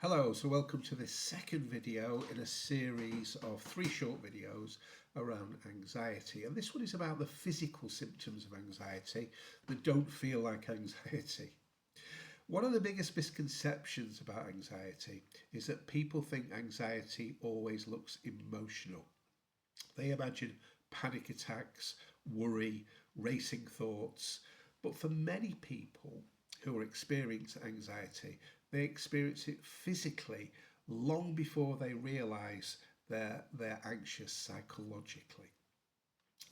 Hello, so welcome to this second video in a series of 3 short videos around anxiety. And this one is about the physical symptoms of anxiety that don't feel like anxiety. One of the biggest misconceptions about anxiety is that people think anxiety always looks emotional. They imagine panic attacks, worry, racing thoughts. But for many people who are experiencing anxiety, they experience it physically long before they realise they're anxious psychologically.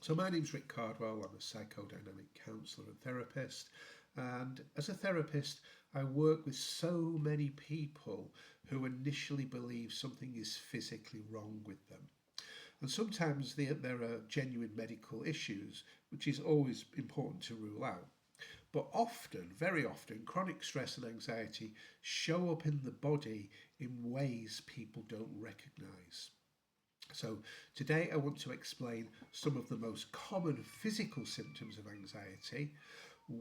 So my name's Rick Cardwell. I'm a psychodynamic counsellor and therapist. And as a therapist, I work with so many people who initially believe something is physically wrong with them. And sometimes there are genuine medical issues, which is always important to rule out. But often, very often, chronic stress and anxiety show up in the body in ways people don't recognise. So today I want to explain some of the most common physical symptoms of anxiety,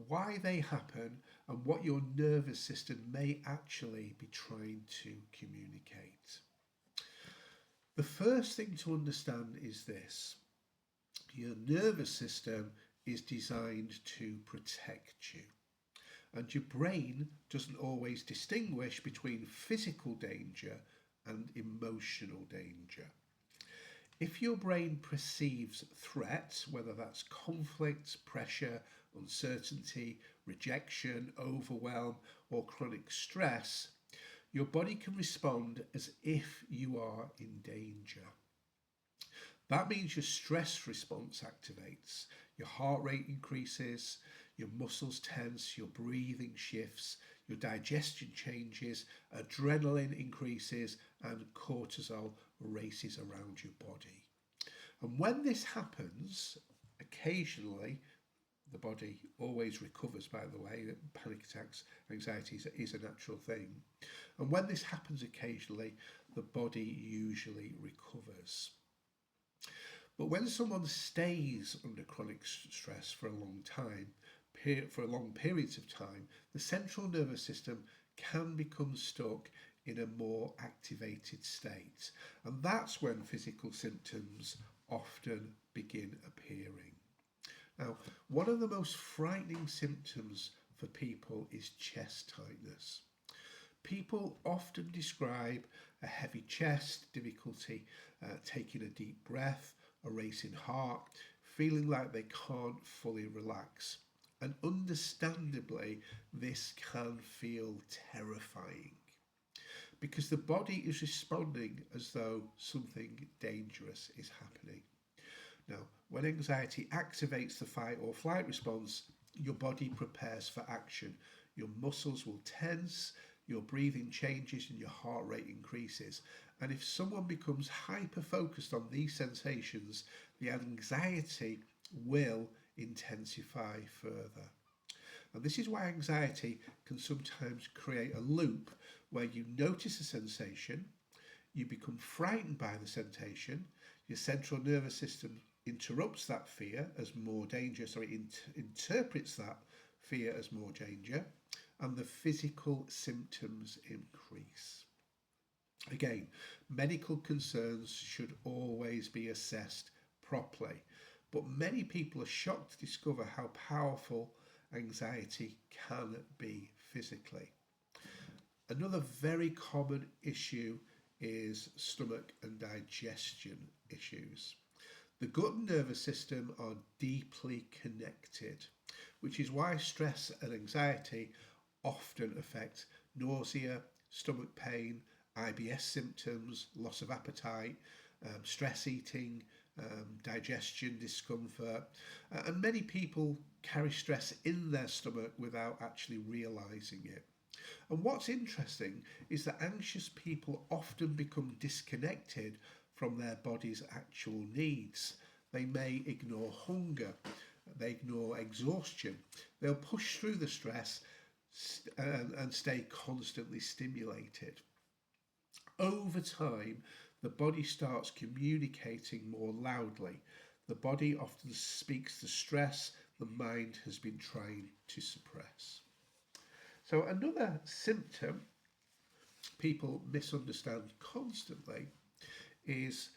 why they happen, and what your nervous system may actually be trying to communicate. The first thing to understand is this: your nervous system is designed to protect you. And your brain doesn't always distinguish between physical danger and emotional danger. If your brain perceives threats, whether that's conflict, pressure, uncertainty, rejection, overwhelm, or chronic stress, your body can respond as if you are in danger. That means your stress response activates, your heart rate increases, your muscles tense, your breathing shifts, your digestion changes, adrenaline increases, and cortisol races around your body. And when this happens, occasionally, the body always recovers, by the way. Panic attacks, anxiety is a natural thing. And when this happens occasionally, the body usually recovers. But when someone stays under chronic stress for a long time, for long periods of time, the central nervous system can become stuck in a more activated state. And that's when physical symptoms often begin appearing. Now, one of the most frightening symptoms for people is chest tightness. People often describe a heavy chest, difficulty taking a deep breath, a racing heart, feeling like they can't fully relax. And understandably, this can feel terrifying because the body is responding as though something dangerous is happening. Now, when anxiety activates the fight or flight response, your body prepares for action. Your muscles will tense, your breathing changes, and your heart rate increases. And if someone becomes hyper-focused on these sensations, the anxiety will intensify further. And this is why anxiety can sometimes create a loop where you notice a sensation, you become frightened by the sensation, your central nervous system interrupts that fear as more danger, interprets that fear as more danger, and the physical symptoms increase. Again, medical concerns should always be assessed properly, but many people are shocked to discover how powerful anxiety can be physically. Another very common issue is stomach and digestion issues. The gut and nervous system are deeply connected, which is why stress and anxiety often affect nausea, stomach pain, IBS symptoms, loss of appetite, stress eating, digestion discomfort, and many people carry stress in their stomach without actually realising it. And what's interesting is that anxious people often become disconnected from their body's actual needs. They may ignore hunger, they ignore exhaustion, they'll push through the stress and stay constantly stimulated. Over time, the body starts communicating more loudly. The body often speaks the stress the mind has been trying to suppress. So another symptom people misunderstand constantly is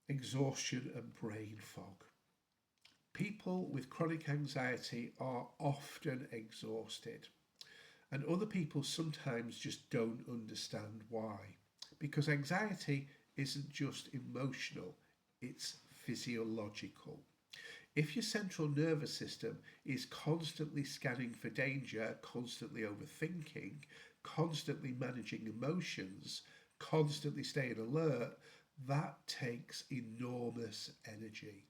exhaustion and brain fog. People with chronic anxiety are often exhausted, and other people sometimes just don't understand why. Because anxiety isn't just emotional, it's physiological. If your central nervous system is constantly scanning for danger, constantly overthinking, constantly managing emotions, constantly staying alert, that takes enormous energy.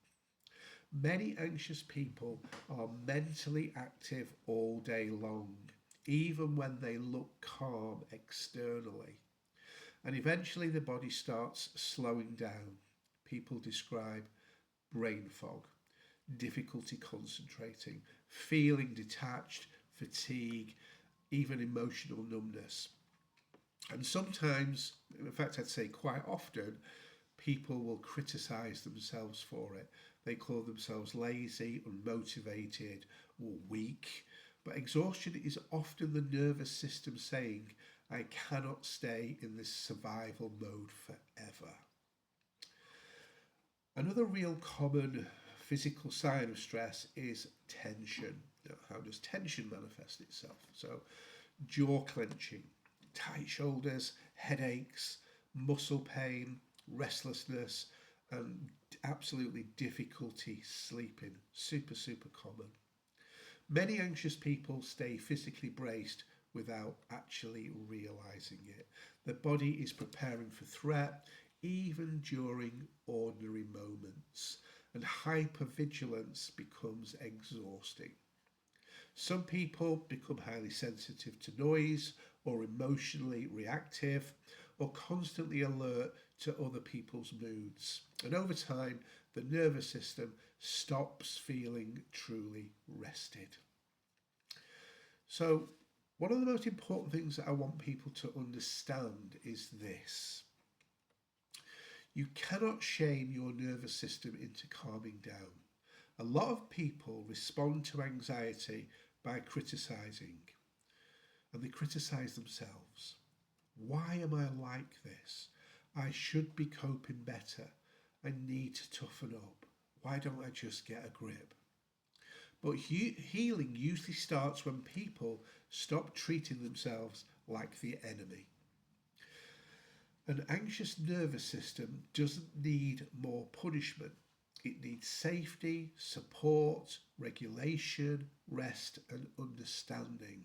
Many anxious people are mentally active all day long, even when they look calm externally. And eventually the body starts slowing down. People describe brain fog, difficulty concentrating, feeling detached, fatigue, even emotional numbness. And sometimes, in fact, I'd say quite often, people will criticize themselves for it. They call themselves lazy, unmotivated, or weak. But exhaustion is often the nervous system saying, I cannot stay in this survival mode forever. Another real common physical sign of stress is tension. Now, how does tension manifest itself? So, jaw clenching, tight shoulders, headaches, muscle pain, restlessness, and absolutely difficulty sleeping. Super common. Many anxious people stay physically braced without actually realizing it. The body is preparing for threat even during ordinary moments, and hypervigilance becomes exhausting. Some people become highly sensitive to noise or emotionally reactive or constantly alert to other people's moods. And over time, the nervous system stops feeling truly rested. So, one of the most important things that I want people to understand is this. You cannot shame your nervous system into calming down. A lot of people respond to anxiety by criticising, and they criticise themselves. Why am I like this? I should be coping better. I need to toughen up. Why don't I just get a grip? But healing usually starts when people stop treating themselves like the enemy. An anxious nervous system doesn't need more punishment. It needs safety, support, regulation, rest, and understanding,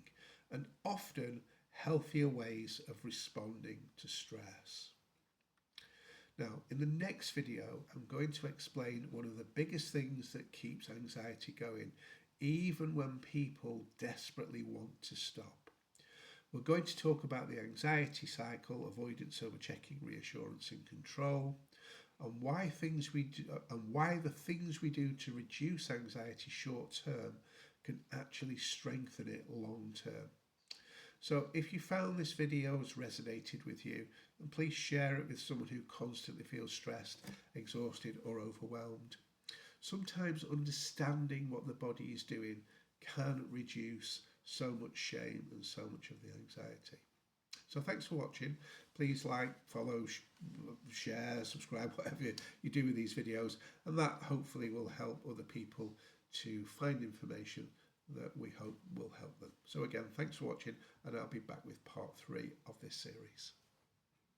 and often healthier ways of responding to stress. Now, in the next video, I'm going to explain one of the biggest things that keeps anxiety going, even when people desperately want to stop. We're going to talk about the anxiety cycle, avoidance, overchecking, reassurance, and control, and why the things we do to reduce anxiety short term can actually strengthen it long term. So if you found this video has resonated with you, then please share it with someone who constantly feels stressed, exhausted, or overwhelmed. Sometimes understanding what the body is doing can reduce so much shame and so much of the anxiety. So thanks for watching. Please like, follow, share, subscribe, whatever you do with these videos, and that hopefully will help other people to find information that we hope will help them. So again, thanks for watching, and I'll be back with part 3 of this series.